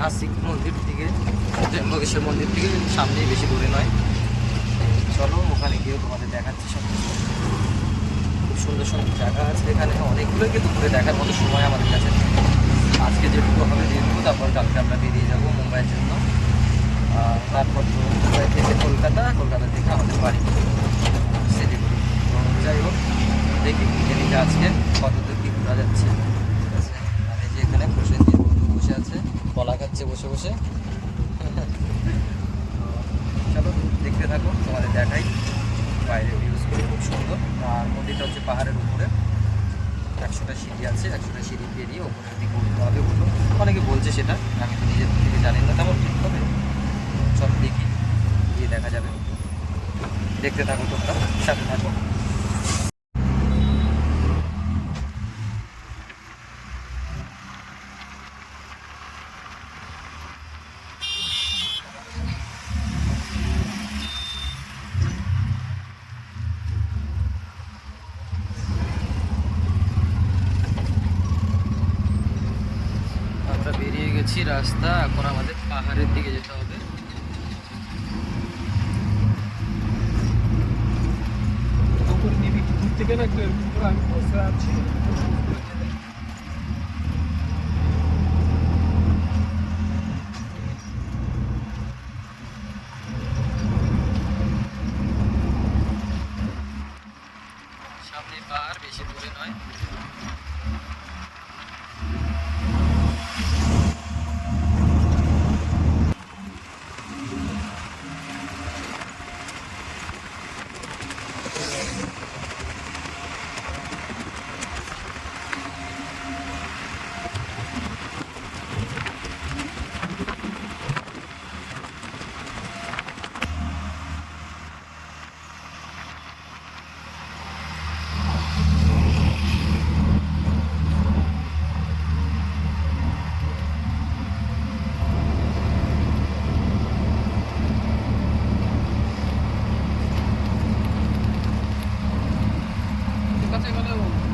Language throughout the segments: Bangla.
নাসিক মন্দির থেকে, ত্র্যম্বকেশ্বর মন্দির থেকে সামনেই, বেশি দূরে নয়। চলো ওখানে গিয়েও তোমাদের দেখাচ্ছি সব কিছু। খুব সুন্দর সুন্দর জায়গা আছে এখানে, অনেকগুলোই কিন্তু ঘুরে দেখার মতো সময় আমাদের কাছে নেই। আজকে যেটুকু হবে যেটুকু, তারপর কালকে আমরা বেরিয়ে যাবো মুম্বাইয়ের জন্য। তারপর তো মুম্বাই থেকে কলকাতা, কলকাতা থেকে আমাদের বাড়ি শিলিগুড়ি। তো যাই হোক, দেখি এদিকে আজকে কতদূর কী ঘোরা যাচ্ছে। ঠিক আছে, আর এই যে এখানে প্রসেনজিৎ বন্ধু বসে আছে, কলা খাচ্ছে বসে বসে। চলো দেখতে থাকো, তোমাদের দেখাই। বাইরের ভিউজগুলো খুব সুন্দর। আর মন্দিরটা হচ্ছে পাহাড়ের উপরে, 100টা সিঁড়ি আছে, 100টা সিঁড়ি পেরিয়ে ওপরের দিকে উঠতে হবে। উঠো, অনেকে বলছে সেটা, আমি তো নিজের থেকে জানি না তেমন ঠিক হবে। চলো দেখি, গিয়ে দেখা যাবে। দেখতে থাকো, তোমরা সাথে থাকো। আমরা বেরিয়ে গেছি রাস্তা, এখন আমাদের পাহাড়ের দিকে যেতে হবে। দূর থেকে না আমি বসে আছি। সামনে পাহাড়, বেশি দূরে নয়।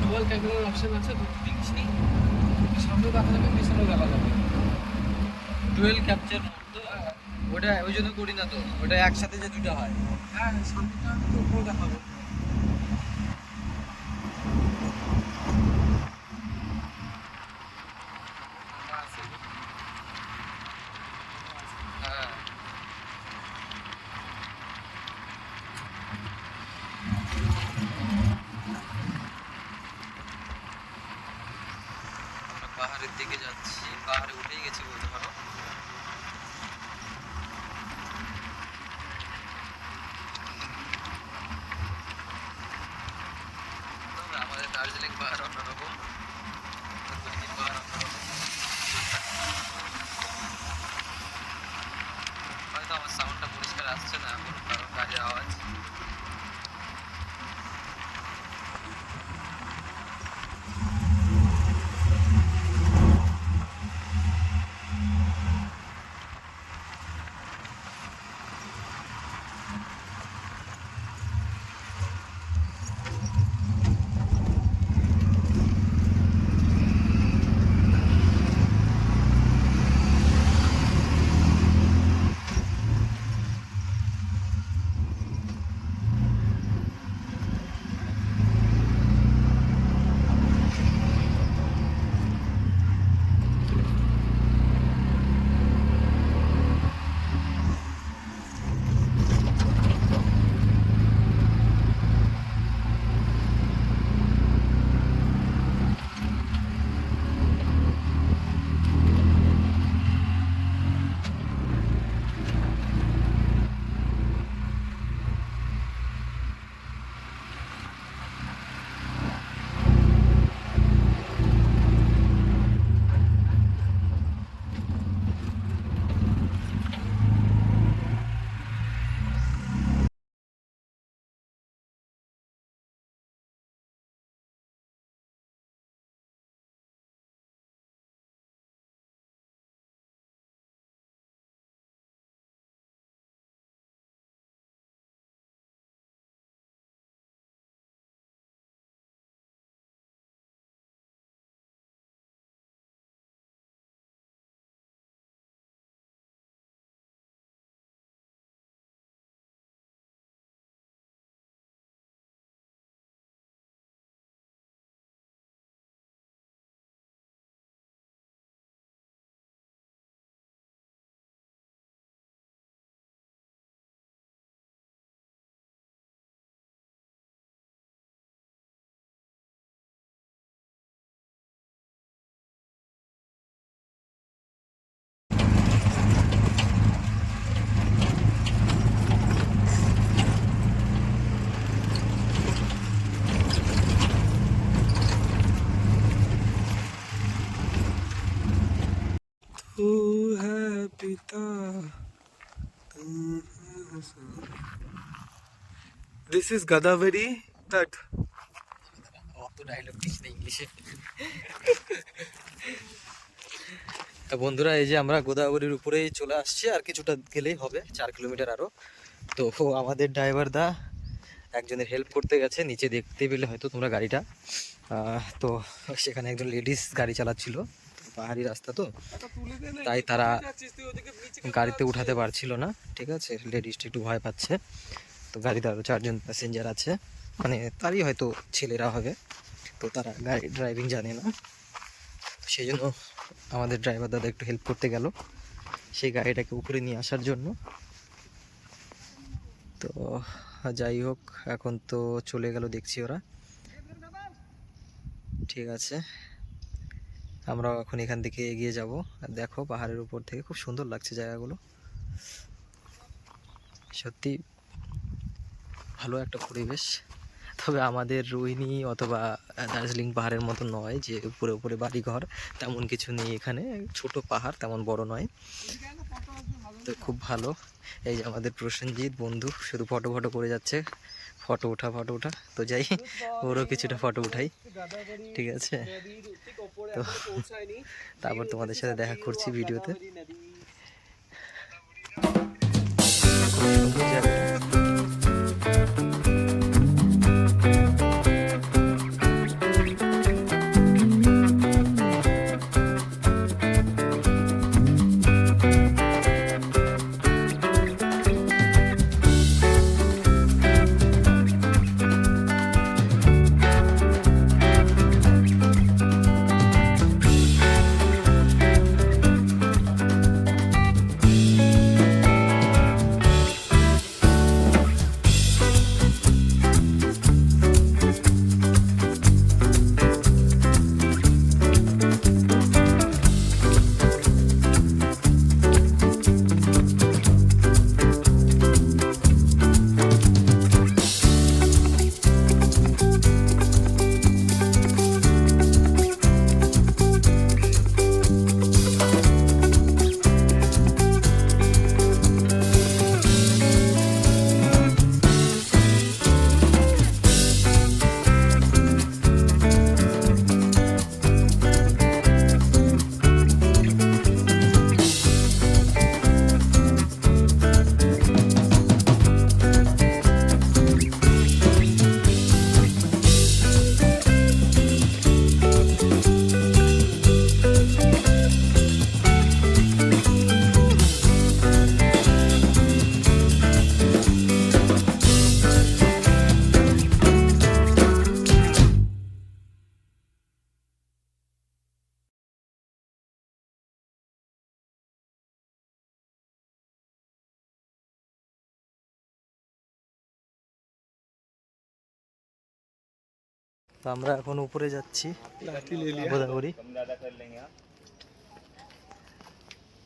ডুয়াল ক্যামেরার অপশন আছে, দেখিস নি? সামনে দেখা যাবে, পিছনে দেখা যাবে। ডুয়েল ক্যাপচার মোড তো, ওটা ওই জন্য করি না তো, ওটা একসাথে যে দুটো হয়। হ্যাঁ, সামনেটা আমি তো উপরে দেখাবো। হ্যাঁ, আমরা পাহাড়ের দিকে যাচ্ছি, পাহাড়ে উঠেই গেছি বলতে পারো। তবে আমাদের দার্জিলিং পাহাড় অন্যরকম, দার্জিলিং পাহাড় অন্যরকম। হয়তো আমার সাউন্ডটা পরিষ্কার আসছে না এখন, কারণ গাড়ির আওয়াজ। This is Godavari. That অত ডায়লগ দিস না ইংলিশে। তা বন্ধুরা এই যে আমরা গোদাবরীর উপরেই চলে আসছি, আর কিছুটা গেলেই হবে, 4 কিলোমিটার আরো। তো আমাদের ড্রাইভার দা একজনের হেল্প করতে গেছে, নিচে দেখতে পেলে হয়তো তোমরা গাড়িটা। তো সেখানে একজন লেডিস গাড়ি চালাচ্ছিল, পাহাড়ি রাস্তা তো, তাই তারা গাড়িতে উঠাতে পারছিল না, ঠিক আছে। লেডিসটা একটু ভয় পাচ্ছে। তো গাড়িতে আরও 4 জন প্যাসেঞ্জার আছে, মানে তারই হয়তো ছেলেরা হবে, তো তারা গাড়ি ড্রাইভিং জানে না। সেই জন্য আমাদের ড্রাইভার দাদা একটু হেল্প করতে গেল সেই গাড়িটাকে উপরে নিয়ে আসার জন্য। তো যাই হোক, এখন তো চলে গেল দেখছি ওরা, ঠিক আছে। আমরাও এখন এখান থেকে এগিয়ে যাব। আর দেখো পাহাড়ের উপর থেকে খুব সুন্দর লাগছে জায়গাগুলো, সত্যি ভালো একটা পরিবেশ। তবে আমাদের রোহিণী অথবা দার্জিলিং পাহাড়ের মতো নয় যে উপরে উপরে বাড়িঘর, তেমন কিছু নেই এখানে। ছোট পাহাড়, তেমন বড় নয়, তো খুব ভালো। এই যে আমাদের প্রসেনজিৎ বন্ধু শুধু ফটো ফটো করে যাচ্ছে, ফটো ওঠা ফটো ওঠা। তো যাই, ওরও কিছুটা ফটো উঠাই, ঠিক আছে। তো তারপর তোমাদের সাথে দেখা করছি ভিডিওতে। খুব সুন্দর জায়গা। তো আমরা এখন উপরে যাচ্ছি গোদাবরী।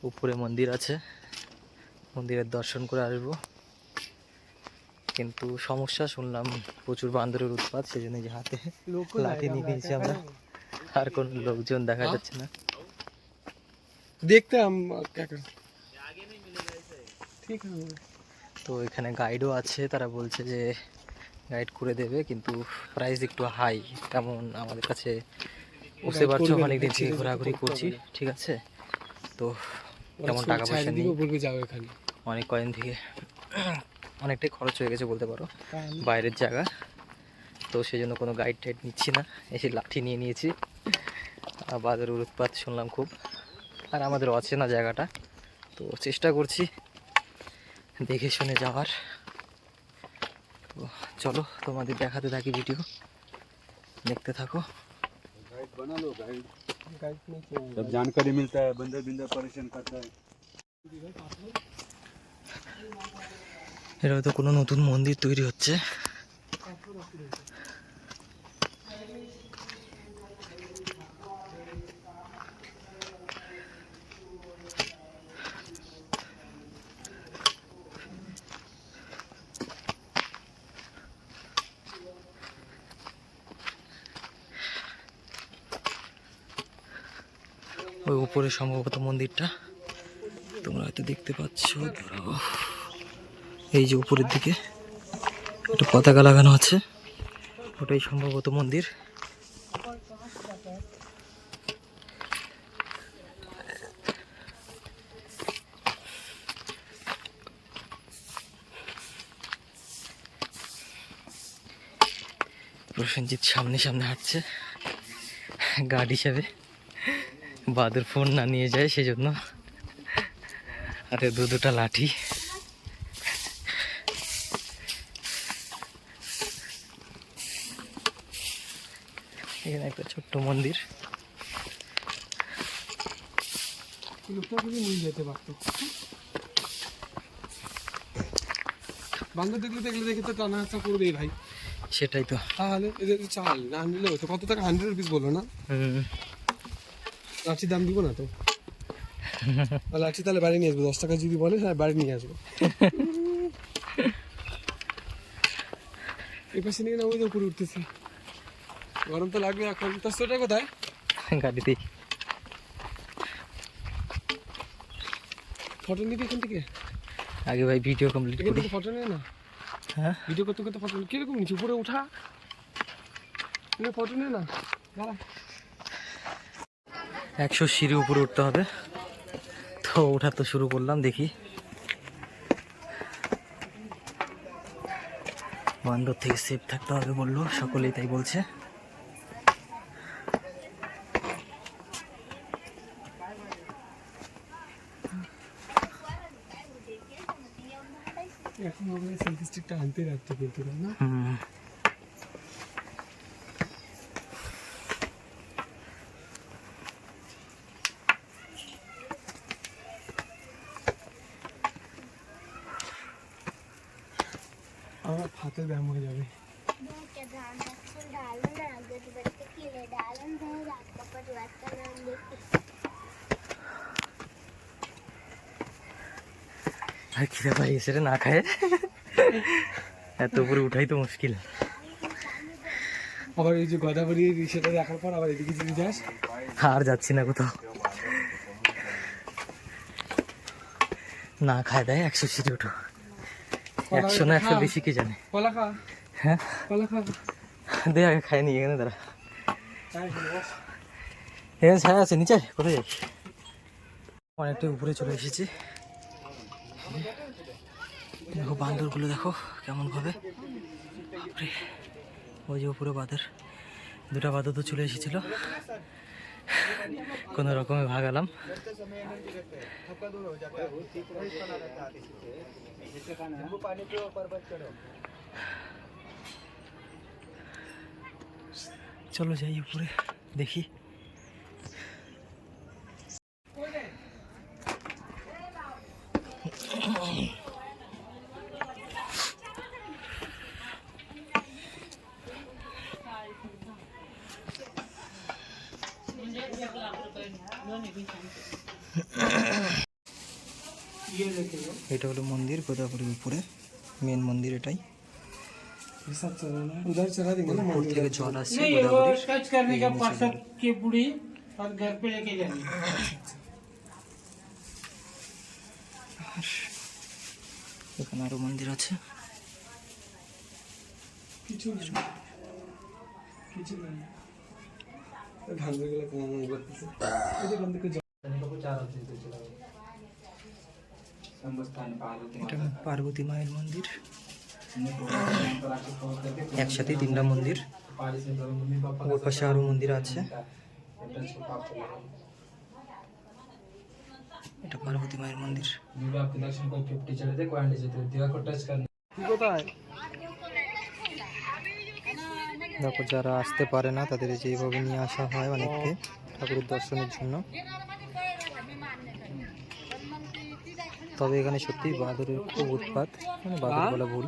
উপরে মন্দির আছে, মন্দিরের দর্শন করে আসবো। কিন্তু সমস্যা শুনলাম প্রচুর বান্দরের উৎপাত, সেই জন্য যে হাতে লাঠি নিয়ে নিয়েছি আমরা, আর কোন লোকজন দেখা যাচ্ছে না। দেখতে ঠিক আছে। তো এখানে গাইডও আছে, তারা বলছে যে গাইড করে দেবে, কিন্তু প্রাইস একটু হাই। তেমন আমাদের কাছে বুঝতে পারছো, অনেকদিন থেকে ঘোরাঘুরি করছি, ঠিক আছে। তো তেমন টাকা পয়সা নেই, অনেক কয়েন থেকে অনেকটাই খরচ হয়ে গেছে বলতে পারো, বাইরের জায়গা। তো সেই জন্য কোনো গাইড টাইড নিচ্ছি না, এসে লাঠি নিয়ে নিয়েছি। বাজারের উৎপাত শুনলাম খুব, আর আমাদের অচেনা জায়গাটা, তো চেষ্টা করছি দেখে শুনে যাওয়ার। তো চলো তোমাদের দেখাতে থাকি, ভিডিও দেখতে থাকো। सब जानकारी मिलता है, बंदर बिंदर परेशान करता है। এটা হয়তো কোনো নতুন মন্দির তৈরি হচ্ছে। ওই উপরে সম্ভবত মন্দিরটা তোমরা হয়তো দেখতে পাচ্ছ, এই যে উপরের দিকে একটু পতাকা লাগানো আছে, ওটাই সম্ভবত মন্দির। প্রসেনজিৎ সামনে সামনে হাঁটছে গার্ড হিসেবে, বাদুর ফোন না নিয়ে যায় সেজন্য। আরে দুটা লাঠি। এখানে একটা ছোট্ট মন্দির। লোকটা যদি নিয়ে যেতে পারতো, বান্ধব দেখলে দেখে তো টানা হাঁচা করবে ভাই। সেটাই তো। তাহলে এদের চাল না নিলে হতো, কত টাকা 100 রুপিস বলো না? লাঠির দাম দিব না তো। লাঠি তাহলে বাড়ি নিয়ে আসবো, 10 টাকা যদি বলে হ্যাঁ বাড়ি নিয়ে আসবো। এই পাশে নিয়ে না ওই যে উপরে উঠতেছে, গরম তো লাগবে এখন। তার সোটা কোথায়? গাড়িতেই। ফটো নিতে এখান থেকে আগে ভাই ভিডিও কমপ্লিট এখান করি। থেকে ফটো নেয় না? হ্যাঁ, ভিডিও করতে করতে ফটো কিরকম নিচে উপরে উঠা, ফটো নেয় না? দাঁড়া, 100 সিঁড়ি উপরে উঠতে হবে, তো ওঠা তো শুরু করলাম। দেখি, বান্দর থেকে সেফ থাকতে হবে বললো, সকলেই তাই বলছে। এখন আমরা সেলফি স্টিকটা আনতে রাখতে কিন্তু না। আমার হাতের ব্যায়াম হয়ে যাবে। আর খিদে পাই এসে না খায়, এত উপরে উঠাই তো মুশকিল। আবার এই যে গোদাবরী সেটা দেখার পর আবার এদিকে যদি যাস, আর যাচ্ছি না কোথাও, না খায় দেয় 100 সিঁড়ি উঠো। 100 না 100 বেশি কে জানে। কলা খা, হ্যাঁ কলা খা। দে আগে খাই নি, এখানে দাঁড়া, এখানে ছায়া আছে। নিচে কোথায় যাই? অনেকটা উপরে চলে এসেছি। দেখো বান্দরগুলো দেখো কেমন ভাবে, ওই যে উপরে বাঁদর, দুটা বাঁদর তো চলে এসেছিল, কোনো রকমে ভাগালাম। চলো যাই উপরে দেখি। এটা হলো মন্দির গোদাবরীর উপরে, মেন মন্দির এটাই। उधर चला देंगे ना। উপর থেকে জল আসছে नहीं वो গোদাবরীর। टच करने का पार्षद की बुढ़ी और घर पे लेके जानी। এখানে আরো মন্দির আছে। কিছু না, কিছু না, ধানগুলো কম করতেছে। এই যে বন্ধ করে এটা পার্বতী মায়ের মন্দির, একসাথে 3টা মন্দির। ওর পাশে আরো মন্দির আছে। এটা পার্বতী মায়ের মন্দির। কোথায়? দেখো যারা আসতে পারে না তাদের যেভাবে নিয়ে আসা হয় অনেককে ঠাকুরের দর্শনের জন্য। তবে এখানে সত্যি বাদরের খুব উৎপাত, মানে বাদর বলা ভুল,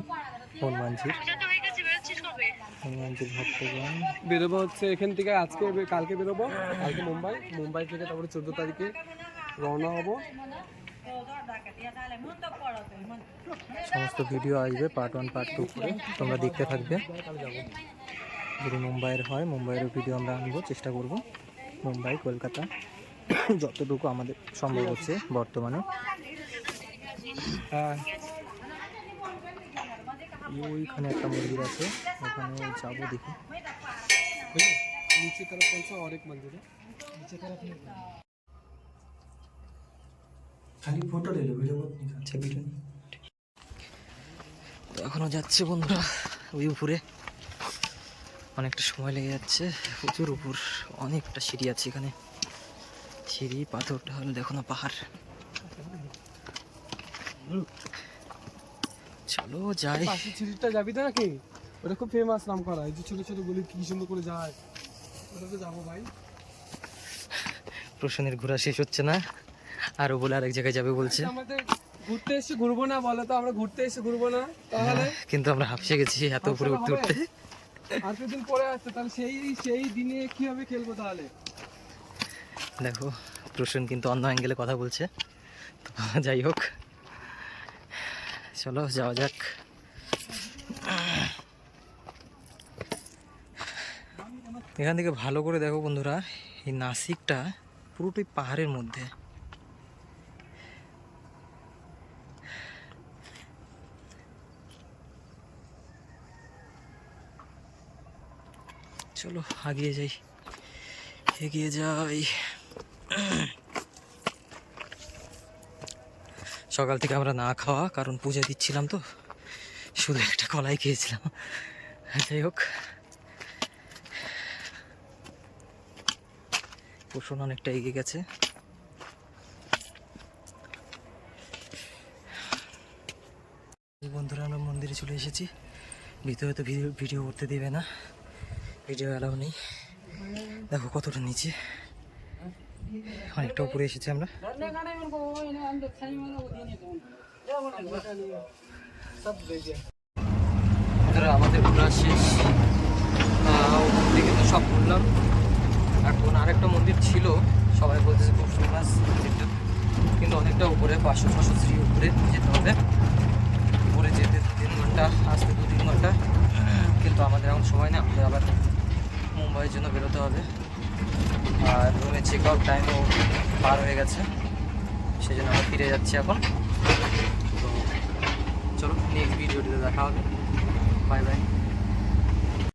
হনুমানজির ভক্তগণ। বেরোবো হচ্ছে এখান থেকে আজকে, কালকে বেরোবো, কালকে মুম্বাই থেকে তারপরে 14 তারিখে রওনা হবো। সমস্ত ভিডিও আসবে পার্ট 1 পার্ট 2 করে, তোমরা দেখতে থাকবে। যদি মুম্বাইয়ের হয় মুম্বাইয়ের ভিডিও আমরা আনবো, চেষ্টা করব। মুম্বাই কলকাতা যতটুকু আমাদের সম্ভব হচ্ছে বর্তমানে। হ্যাঁ ওইখানে একটা মন্দির আছে, ওখানে যাবো দেখি। नीचे तरफ कौन सा और एक मंदिर है? नीचे तरफ नहीं खाली फोटो ले लो, वीडियो मत निकाल। আচ্ছা ভিডিও তো এখনো যাচ্ছে বন্ধুরা ওই উপরে, অনেকটা সময় লেগে যাচ্ছে। প্রচুর উপর, অনেকটা সিঁড়ি আছে এখানে, সিঁড়ি পাথর ঢাল, দেখো না পাহাড়। চলো যাই। পাশে সিঁড়িটা যাবি তো নাকি? ওটা খুব ফেমাস নাম করা, এই যে ছোট ছোট গলি কি সুন্দর করে যায়, ওটাতে যাবো ভাই। প্রশ্নের ঘোরা শেষ হচ্ছে না, আরো বলে আরেক জায়গায় যাবে বলছে। আমাদের ঘুরতে এসে ঘুরবো না বলো তো? আমরা ঘুরতে এসে ঘুরবো না তাহলে? কিন্তু আমরা হাঁপসে গেছি এত উপরে উঠতে উঠতে। আর কিছুদিন পরে আসছে, তাহলে সেই দিনে কিভাবে খেলবো তাহলে? দেখো প্রসেন কিন্তু অন্য অ্যাঙ্গেলে কথা বলছে, তো যাই হোক চলো যাওয়া যাক। এখান থেকে ভালো করে দেখো বন্ধুরা, এই নাসিকটা পুরোটাই পাহাড়ের মধ্যে। চলো এগিয়ে যাই, এগিয়ে যাই। সকাল থেকে আমরা না খাওয়া, কারণ পূজা দিচ্ছিলাম তো, শুধু একটা কলাই খেয়েছিলাম। যাই হোক পোষণ অনেকটা এগিয়ে গেছে। বন্ধুরা আমরা মন্দিরে চলে এসেছি, ভিতরে তো ভিডিও করতে দেবে না, ভিডিও অ্যালাউ নেই। দেখো কতটা নিচে, অনেকটা উপরে এসেছি আমরা। আমাদের ঘোরা শেষ, ওখান থেকে তো সব ঘুরলাম। এখন আরেকটা মন্দির ছিল, সবাই বলতেছে খুব ফেমাস মন্দিরটা, কিন্তু অনেকটা উপরে, 500-600 সিঁড়ি উপরে যেতে হবে। উপরে যেতে 3 ঘন্টা, আসতে 2-3 ঘন্টা, কিন্তু আমাদের এখন সময় নেই, আমাদের আবার মুম্বাইয়ের জন্য বেরোতে হবে। আর রুমে চেক আউট টাইমও পার হয়ে গেছে, সেই জন্য আমরা ফিরে যাচ্ছি এখন। তো চলো নেক্সট ভিডিওটিতে দেখা হবে, বাই বাই।